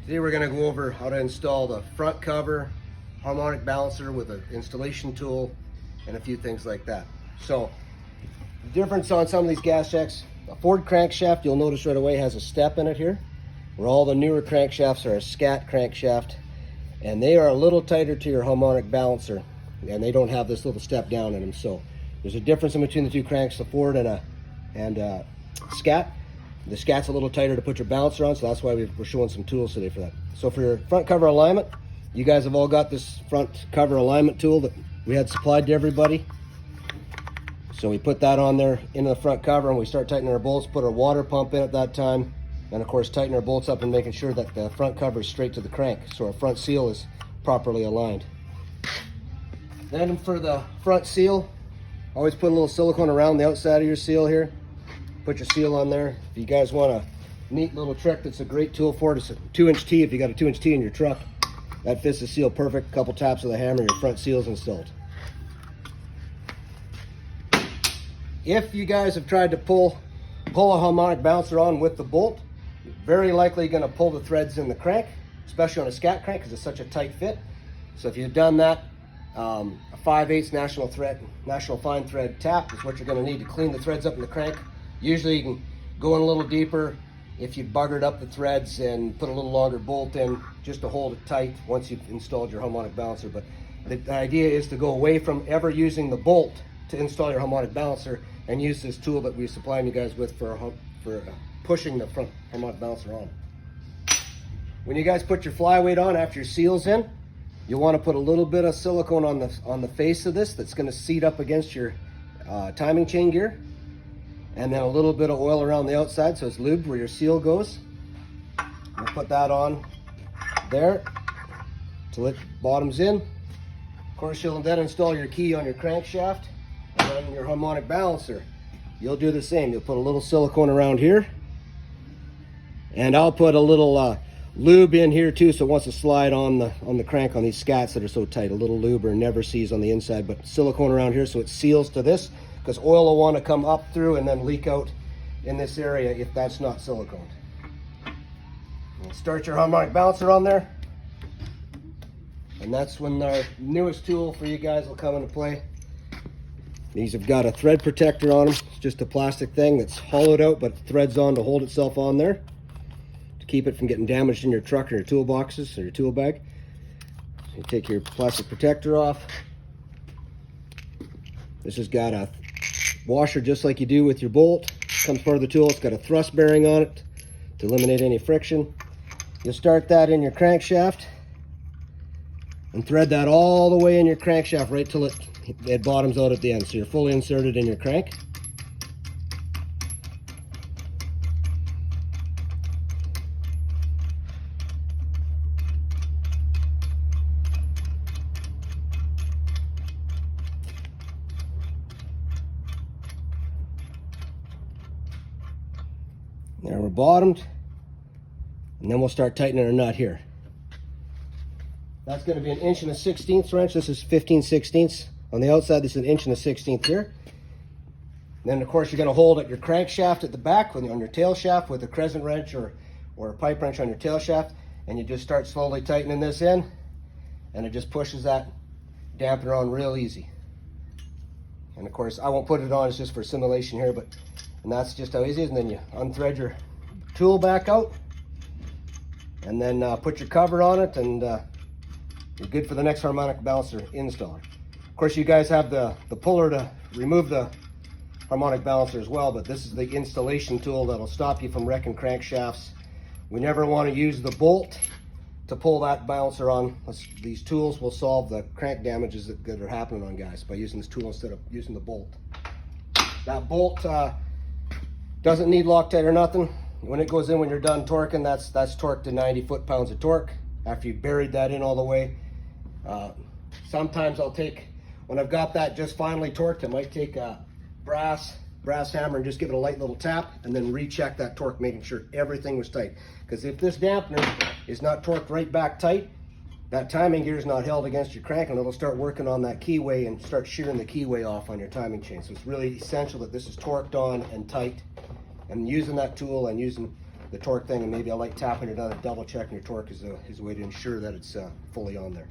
Today we're going to go over how to install the front cover harmonic balancer with an installation tool and a few things like that. So the difference on some of these GasJacks, a Ford crankshaft, you'll notice right away has a step in it here, where all the newer crankshafts are a scat crankshaft, and they are a little tighter to your harmonic balancer, and they don't have this little step down in them. So there's a difference in between the two cranks, the Ford and a scat. The scat's a little tighter to put your balancer on, so that's why we're showing some tools today for that. So for your front cover alignment, you guys have all got this front cover alignment tool that we had supplied to everybody. So we put that on there into the front cover, and we start tightening our bolts, put our water pump in at that time, and of course tighten our bolts up and making sure that the front cover is straight to the crank, so our front seal is properly aligned. Then for the front seal, always put a little silicone around the outside of your seal here. Put your seal on there. If you guys want a neat little trick that's a great tool for it, it's a 2-inch T. If you got a 2-inch T in your truck, that fits the seal perfect. A couple taps of the hammer, your front seal is installed. If you guys have tried to pull a harmonic balancer on with the bolt, you're very likely going to pull the threads in the crank, especially on a scat crank because it's such a tight fit. So if you've done that, a 5/8 national fine thread tap is what you're going to need to clean the threads up in the crank. Usually you can go in a little deeper if you buggered up the threads and put a little longer bolt in just to hold it tight once you've installed your harmonic balancer. But the idea is to go away from ever using the bolt to install your harmonic balancer and use this tool that we're supplying you guys with for pushing the front harmonic balancer on. When you guys put your flyweight on after your seal's in, you'll want to put a little bit of silicone on the face of this that's going to seat up against your timing chain gear. And then a little bit of oil around the outside so it's lubed where your seal goes. We'll put that on there till it bottoms in. Of course, you'll then install your key on your crankshaft and then your harmonic balancer. You'll do the same. You'll put a little silicone around here, and I'll put a little lube in here too, so it wants to slide on the crank on these scats that are so tight. A little lube or never sees on the inside, but silicone around here so it seals to this, because oil will want to come up through and then leak out in this area if that's not siliconed. Start your harmonic balancer on there, and that's when our newest tool for you guys will come into play. These have got a thread protector on them. It's just a plastic thing that's hollowed out but threads on to hold itself on there to keep it from getting damaged in your truck or your toolboxes or your tool bag. So you take your plastic protector off. This has got a washer just like you do with your bolt. Comes part of the tool. It's got a thrust bearing on it to eliminate any friction. You'll start that in your crankshaft and thread that all the way in your crankshaft right till it bottoms out at the end, so you're fully inserted in your crank. There, we're bottomed, and then we'll start tightening our nut here. That's going to be 1 1/16 wrench. This is 15/16 on the outside. This is 1 1/16 here. And then of course you're going to hold at your crankshaft at the back on your tail shaft with a crescent wrench or a pipe wrench on your tail shaft, and you just start slowly tightening this in, and it just pushes that dampener on real easy. And of course I won't put it on, it's just for simulation here, and that's just how easy it is. And then you unthread your tool back out, and then put your cover on it, and you're good for the next harmonic balancer install. Of course, you guys have the puller to remove the harmonic balancer as well, but this is the installation tool that'll stop you from wrecking crankshafts. We never want to use the bolt to pull that balancer on. These tools will solve the crank damages that are happening on guys by using this tool instead of using the bolt. That bolt doesn't need Loctite or nothing. When it goes in, when you're done torquing, that's torqued to 90 foot-pounds of torque after you buried that in all the way. Sometimes when I've got that just finally torqued, I might take a brass hammer and just give it a light little tap and then recheck that torque, making sure everything was tight. Because if this dampener is not torqued right back tight, that timing gear is not held against your crank, and it'll start working on that keyway and start shearing the keyway off on your timing chain. So it's really essential that this is torqued on and tight. And using that tool and using the torque thing, and maybe a light tap on it on a double check, and your torque is a way to ensure that it's fully on there.